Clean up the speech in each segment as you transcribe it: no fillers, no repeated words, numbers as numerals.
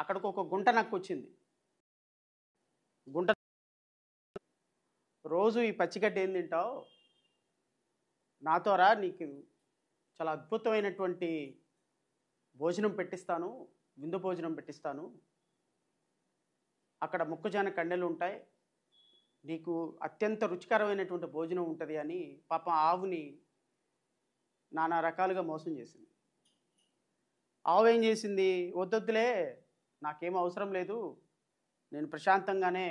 అక్కడికి ఒక గుంట నక్కొచ్చింది. గుంట రోజు ఈ పచ్చిగడ్డి ఏం తింటావు, నాతో రా, నీకు చాలా అద్భుతమైనటువంటి భోజనం పెట్టిస్తాను, విందు భోజనం పెట్టిస్తాను, అక్కడ మొక్కజొన్న కండెలు ఉంటాయి, నీకు అత్యంత రుచికరమైనటువంటి భోజనం ఉంటుంది అని పాపం ఆవుని నానా రకాలుగా మోసం చేసింది. ఆవు ఏం చేసింది, వద్దొద్దులే, నాకేం అవసరం లేదు, నేను ప్రశాంతంగానే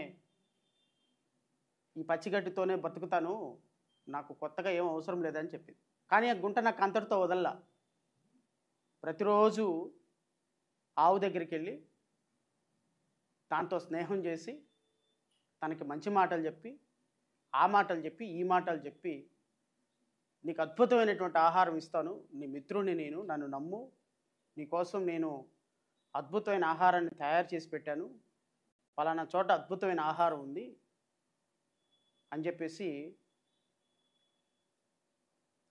ఈ పచ్చిగడ్డితోనే బతుకుతాను, నాకు కొత్తగా ఏం అవసరం లేదని చెప్పింది. కానీ ఆ గుంట నాకు అంతటితో వదల్లా. ప్రతిరోజు ఆవు దగ్గరికి వెళ్ళి దాంతో స్నేహం చేసి తనకి మంచి మాటలు చెప్పి, ఆ మాటలు చెప్పి, ఈ మాటలు చెప్పి, నీకు అద్భుతమైనటువంటి ఆహారం ఇస్తాను, నీ మిత్రుడిని నేను, నన్ను నమ్ము, నీకోసం నేను అద్భుతమైన ఆహారాన్ని తయారు చేసి పెట్టాను, పలానా చోట అద్భుతమైన ఆహారం ఉంది అని చెప్పేసి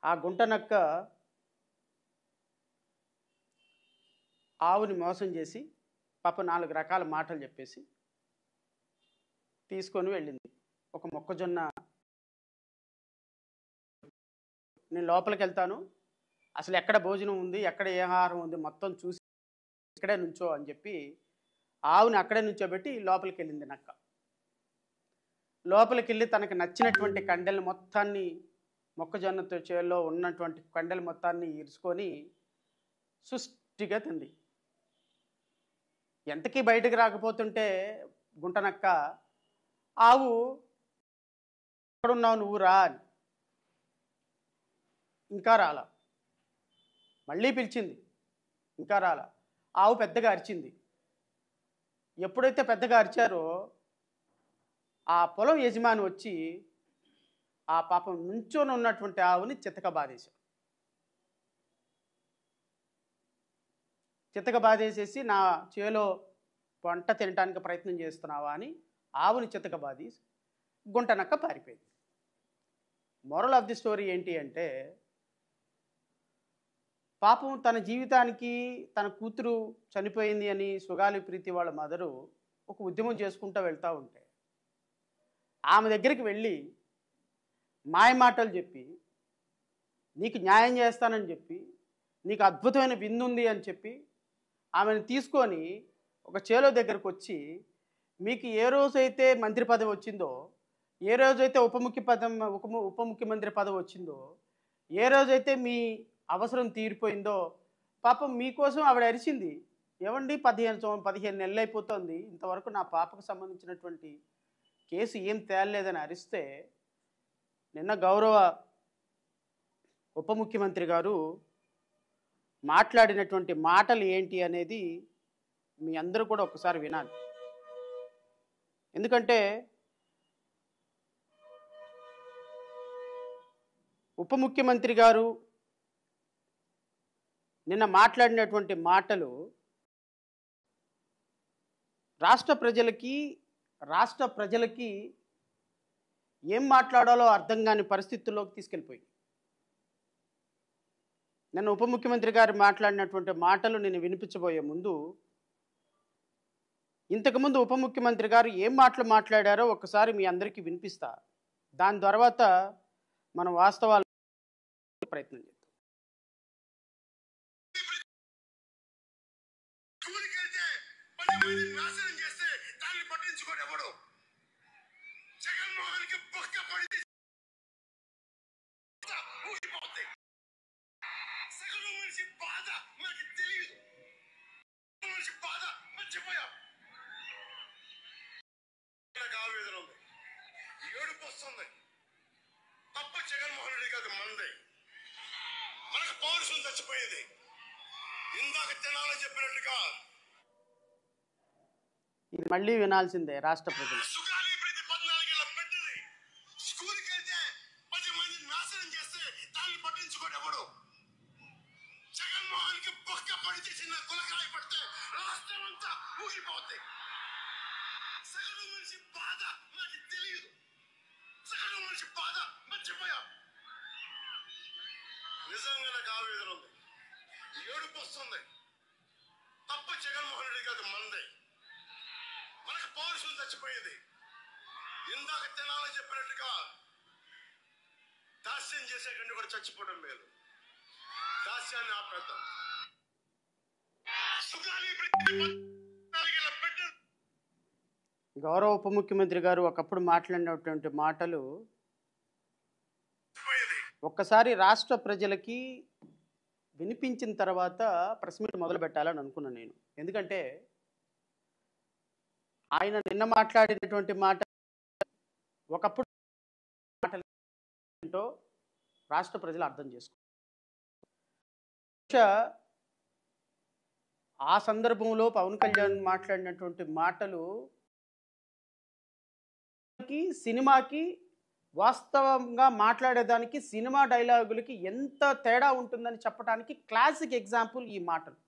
ఆ గుంటనక్క ఆవుని మోసం చేసి పాప 4 రకాల మాటలు చెప్పేసి తీసుకొని వెళ్ళింది. ఒక మొక్కజొన్న, నేను లోపలికి వెళ్తాను, అసలు ఎక్కడ భోజనం ఉంది, ఎక్కడ ఏ ఆహారం ఉంది మొత్తం చూసి ఇక్కడే నుంచో అని చెప్పి ఆవుని అక్కడే నుంచోబెట్టి లోపలికి వెళ్ళింది నక్క. లోపలికి వెళ్ళి తనకు నచ్చినటువంటి కండెలు మొత్తాన్ని, మొక్కజొన్న చేలో ఉన్నటువంటి కండెలు మొత్తాన్ని ఇరుచుకొని సుష్టిగా తింది. ఎంతకీ బయటకు రాకపోతుంటే గుంటనక్క, ఆవు ఎక్కడున్నావు నువ్వు రా అని, ఇంకా రాలా. మళ్ళీ పిలిచింది, ఇంకా రాలా. ఆవు పెద్దగా అరిచింది. ఎప్పుడైతే పెద్దగా అరిచారో ఆ పొలం యజమాని వచ్చి ఆ పాపం నుంచొని ఉన్నటువంటి ఆవుని చితక బాధేశాడు. చితక బాధేసేసి, నా చేలో పంట తినడానికి ప్రయత్నం చేస్తున్నావా అని ఆవుని చితక బాధి గుంటనక్క పారిపోయింది. మోరల్ ఆఫ్ ది స్టోరీ ఏంటి అంటే, పాపం తన జీవితానికి తన కూతురు చనిపోయింది అని సుగాలి ప్రీతి వాళ్ళ మదరు ఒక ఉద్యమం చేసుకుంటూ వెళ్తూ ఉంటే ఆమె దగ్గరికి వెళ్ళి మాయ మాటలు చెప్పి, నీకు న్యాయం చేస్తానని చెప్పి, నీకు అద్భుతమైన విందు ఉంది అని చెప్పి ఆమెను తీసుకొని ఒక చేలో దగ్గరకు వచ్చి, మీకు ఏ రోజైతే మంత్రి పదవి వచ్చిందో, ఏ రోజైతే ఉప ముఖ్యమంత్రి పదవి వచ్చిందో, ఏ రోజైతే మీ అవసరం తీరిపోయిందో, పాపం మీకోసం ఆవిడ అరిచింది. ఏమండి, 15 నెలలు అయిపోతుంది, ఇంతవరకు నా పాపకు సంబంధించినటువంటి కేసు ఏం తేలలేదని అరిస్తే, నిన్న గౌరవ ఉప ముఖ్యమంత్రి గారు మాట్లాడినటువంటి మాటలు ఏంటి అనేది మీ అందరూ కూడా ఒకసారి వినాలి. ఎందుకంటే ఉప ముఖ్యమంత్రి గారు నిన్న మాట్లాడినటువంటి మాటలు రాష్ట్ర ప్రజలకి ఏం మాట్లాడాలో అర్థం కాని పరిస్థితుల్లోకి తీసుకెళ్ళిపోయింది. నిన్న ఉప ముఖ్యమంత్రి గారు మాట్లాడినటువంటి మాటలు నేను వినిపించబోయే ముందు, ఇంతకుముందు ఉప ముఖ్యమంత్రి గారు ఏం మాటలు మాట్లాడారో ఒకసారి మీ అందరికీ వినిపిస్తా. దాని తర్వాత మనం వాస్తవాలు ప్రయత్నం చేద్దాం. ఏడుపు వస్తుంది. తప్ప జగన్మోహన్ రెడ్డి కాదు, మందే. మనకు పౌరుషం చచ్చిపోయింది. ఇందాక తినాలని చెప్పినట్టుగా ఇది మళ్ళీ వినాల్సిందే రాష్ట్ర ప్రజలు. సుగాలి ప్రీతి 14 ఏళ్ళ పెట్టింది. స్కూల్కి వెళ్తే 10 మందిని నాశనం చేస్తే దాన్ని పట్టించుకోడు ఎవడు. జగన్మోహన్ కి బొక్క పడితే చిన్న కులకాయ పడితే రాష్ట్రం అంతా ఊగిపోద్ది. సగటు మనిషి బాధ నాకు తెలియదు. సగటు మనిషి బాధ మర్చిపోయా. నిజంగా నాకు ఆవేదన ఉంది, ఏడుపు వస్తుంది. తప్ప జగన్మోహన్ రెడ్డి కాదు, మందే. చచ్చిపోయేది. ఇందాక తినాలని చెప్పినట్టుగా దాస్యం చేసే కంటే కూడా చచ్చిపోవడం మేలు. దాస్యాన్ని ఆపేద్దాం. గౌరవ ఉప ముఖ్యమంత్రి గారు ఒకప్పుడు మాట్లాడినటువంటి మాటలు ఒక్కసారి రాష్ట్ర ప్రజలకి వినిపించిన తర్వాత ప్రెస్ మీట్ మొదలు పెట్టాలని అనుకున్నాను నేను. ఎందుకంటే ఆయన నిన్న మాట్లాడినటువంటి మాట ఒకప్పుడు మాటలు ఏంటో రాష్ట్ర ప్రజలు అర్థం చేసుకో. ఆ సందర్భంలో పవన్ కళ్యాణ్ మాట్లాడినటువంటి మాటలు సినిమాకి వాస్తవంగా మాట్లాడేదానికి సినిమా డైలాగులకి ఎంత తేడా ఉంటుందని చెప్పడానికి క్లాసిక్ ఎగ్జాంపుల్ ఈ మాటలు.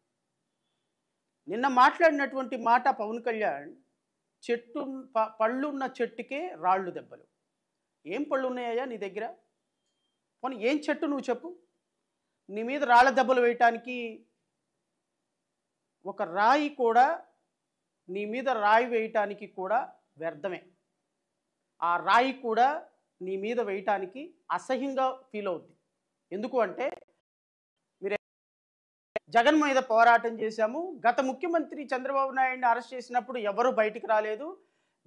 నిన్న మాట్లాడినటువంటి మాట పవన్ కళ్యాణ్, పళ్ళున్న చెట్టుకే రాళ్ళు దెబ్బలు. ఏం పళ్ళు ఉన్నాయా నీ దగ్గర? పోనీ ఏం చెట్టు నువ్వు చెప్పు. నీ మీద రాళ్ళ దెబ్బలు వేయటానికి ఒక రాయి కూడా, నీ మీద రాయి వేయటానికి కూడా వ్యర్థమే. ఆ రాయి కూడా నీ మీద వేయటానికి అసహ్యంగా ఫీల్ అవుద్ది. ఎందుకు అంటే మీరు జగన్ మీద పోరాటం చేశాము. గత ముఖ్యమంత్రి చంద్రబాబు నాయుడిని అరెస్ట్ చేసినప్పుడు ఎవరు బయటికి రాలేదు.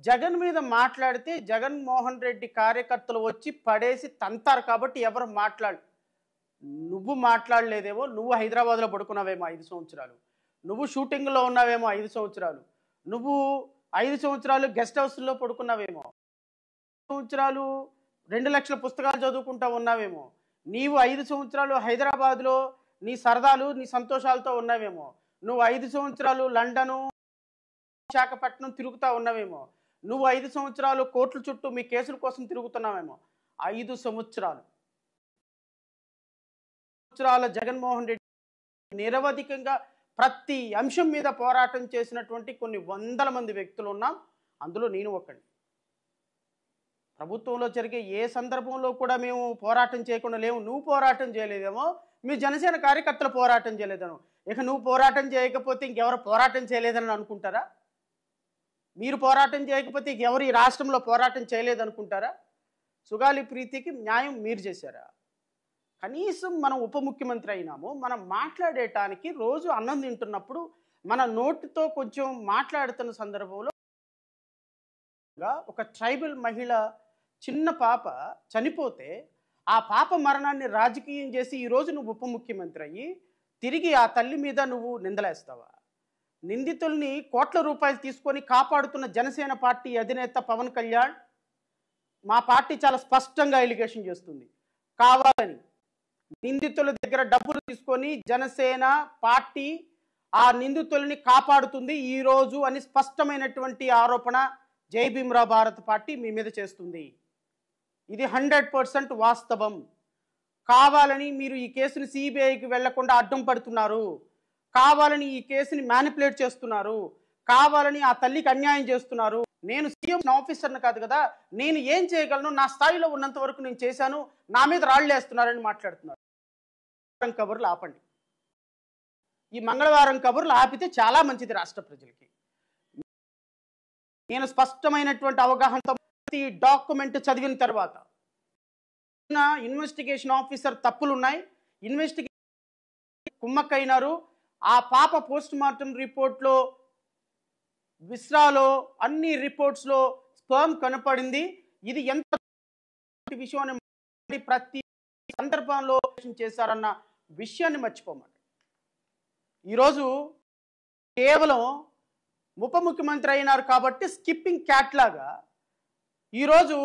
జగన్ మీద మాట్లాడితే జగన్మోహన్ రెడ్డి కార్యకర్తలు వచ్చి పడేసి తంతారు కాబట్టి ఎవరు నువ్వు మాట్లాడలేదేమో. నువ్వు హైదరాబాద్లో పడుకున్నావేమో 5 సంవత్సరాలు, నువ్వు షూటింగ్లో ఉన్నావేమో 5 సంవత్సరాలు, నువ్వు 5 సంవత్సరాలు గెస్ట్ హౌస్లో పడుకున్నావేమో, 5 సంవత్సరాలు 2 లక్షల పుస్తకాలు చదువుకుంటా ఉన్నావేమో, నీవు 5 సంవత్సరాలు హైదరాబాద్లో నీ సరదాలు నీ సంతోషాలతో ఉన్నావేమో, నువ్వు 5 సంవత్సరాలు లండను విశాఖపట్నం తిరుగుతూ ఉన్నావేమో, నువ్వు 5 సంవత్సరాలు కోర్టుల చుట్టూ మీ కేసుల కోసం తిరుగుతున్నావేమో. 5 సంవత్సరాలు జగన్మోహన్ రెడ్డి నిరవధికంగా ప్రతి అంశం మీద పోరాటం చేసినటువంటి కొన్ని వందల మంది వ్యక్తులు ఉన్నాం. అందులో నేను ఒకటి. ప్రభుత్వంలో జరిగే ఏ సందర్భంలో కూడా మేము పోరాటం చేయకుండా లేవు. నువ్వు పోరాటం చేయలేదేమో, మీ జనసేన కార్యకర్తలు పోరాటం చేయలేదను. ఇక నువ్వు పోరాటం చేయకపోతే ఇంకెవరు పోరాటం చేయలేదని అనుకుంటారా? మీరు పోరాటం చేయకపోతే ఇంకెవరు ఈ రాష్ట్రంలో పోరాటం చేయలేదనుకుంటారా? సుగాలి ప్రీతికి న్యాయం మీరు చేశారా? కనీసం మనం ఉప ముఖ్యమంత్రి అయినాము. మనం మాట్లాడేటానికి రోజు అన్నం తింటున్నప్పుడు మన నోటితో కొంచెం మాట్లాడుతున్న సందర్భంలో ఒక ట్రైబల్ మహిళ చిన్న పాప చనిపోతే ఆ పాప మరణాన్ని రాజకీయం చేసి ఈరోజు నువ్వు ఉప ముఖ్యమంత్రి అయ్యి తిరిగి ఆ తల్లి మీద నువ్వు నిందలేస్తావా? నిందితుల్ని కోట్ల రూపాయలు తీసుకొని కాపాడుతున్న జనసేన పార్టీ అధినేత పవన్ కళ్యాణ్, మా పార్టీ చాలా స్పష్టంగా ఎలిగేషన్ చేస్తుంది, కావాలని నిందితుల దగ్గర డబ్బులు తీసుకొని జనసేన పార్టీ ఆ నిందితుల్ని కాపాడుతుంది ఈరోజు అని స్పష్టమైనటువంటి ఆరోపణ జై భీమ్రావ్ భారత్ పార్టీ మీ మీద చేస్తుంది. ఇది 100% వాస్తవం. కావాలని మీరు ఈ కేసుని సిబిఐకి వెళ్లకుండా అడ్డం పడుతున్నారు, కావాలని ఈ కేసుని మ్యానిపులేట్ చేస్తున్నారు, కావాలని ఆ తల్లికి అన్యాయం చేస్తున్నారు. నేను సీఎం ఆఫీసర్ని కాదు కదా, నేను ఏం చేయగలను, నా స్థాయిలో ఉన్నంత వరకు నేను చేశాను, నా మీద రాళ్ళు వేస్తున్నారని మాట్లాడుతున్నారు. కబుర్లు ఆపండి. ఈ మంగళవారం కబుర్లు ఆపితే చాలా మంచిది రాష్ట్ర ప్రజలకి. నేను స్పష్టమైనటువంటి అవగాహనతో ఈ డాక్యుమెంట్ చదివిన తర్వాత ఇన్వెస్టిగేషన్ ఆఫీసర్ తప్పులున్నాయి, ఇన్వెస్టిగేషన్ కుమ్మక్కైనారు, ఆ పాప పోస్ట్ మార్టం రిపోర్ట్లో విస్రాలో అన్ని రిపోర్ట్స్లో స్పర్మ్ కనపడింది. ఇది ఎంత విషయం ప్రతి సందర్భంలో చేశారన్న విషయాన్ని మర్చిపోమాట. ఈరోజు కేవలం ఉప ముఖ్యమంత్రి అయినారు కాబట్టి స్కిప్పింగ్ క్యాట్ లాగా ఈరోజు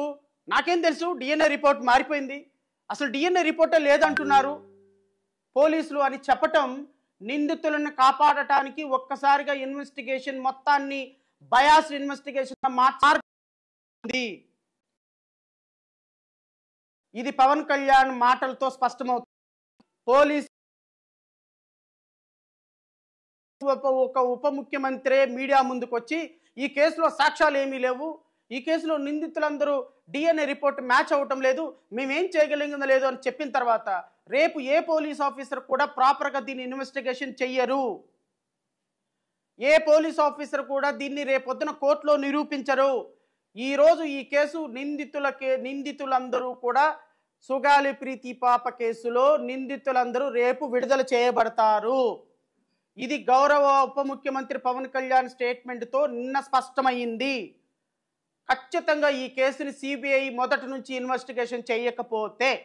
నాకేం తెలుసు డిఎన్ఏ రిపోర్ట్ మారిపోయింది, అసలు డిఎన్ఏ రిపోర్టే లేదంటున్నారు పోలీసులు అని చెప్పటం నిందితులను కాపాడటానికి ఒక్కసారిగా ఇన్వెస్టిగేషన్ మొత్తాన్ని బయాస్ ఇన్వెస్టిగేషన్ మార్చింది. ఇది పవన్ కళ్యాణ్ మాటలతో స్పష్టమవుతుంది. పోలీస్ ఒక ఉప ముఖ్యమంత్రి మీడియా ముందుకు వచ్చి ఈ కేసులో సాక్ష్యాలు ఏమీ లేవు, ఈ కేసులో నిందితులందరూ డిఎన్ఏ రిపోర్ట్ మ్యాచ్ అవ్వటం లేదు, మేమేం చేయగలిగిందో లేదు అని చెప్పిన తర్వాత రేపు ఏ పోలీస్ ఆఫీసర్ కూడా ప్రాపర్గా దీన్ని ఇన్వెస్టిగేషన్ చెయ్యరు. ఏ పోలీస్ ఆఫీసర్ కూడా దీన్ని రేపొద్దున కోర్టులో నిరూపించరు. ఈరోజు ఈ కేసు నిందితులందరూ కూడా సుగాలి ప్రీతి పాప కేసులో నిందితులందరూ రేపు విడుదల చేయబడతారు. ఇది గౌరవ ఉప ముఖ్యమంత్రి పవన్ కళ్యాణ్ స్టేట్మెంట్తో నిన్న స్పష్టమైంది. ఖచ్చితంగా ఈ కేసుని సిబిఐ మొదటి నుంచి ఇన్వెస్టిగేషన్ చేయకపోతే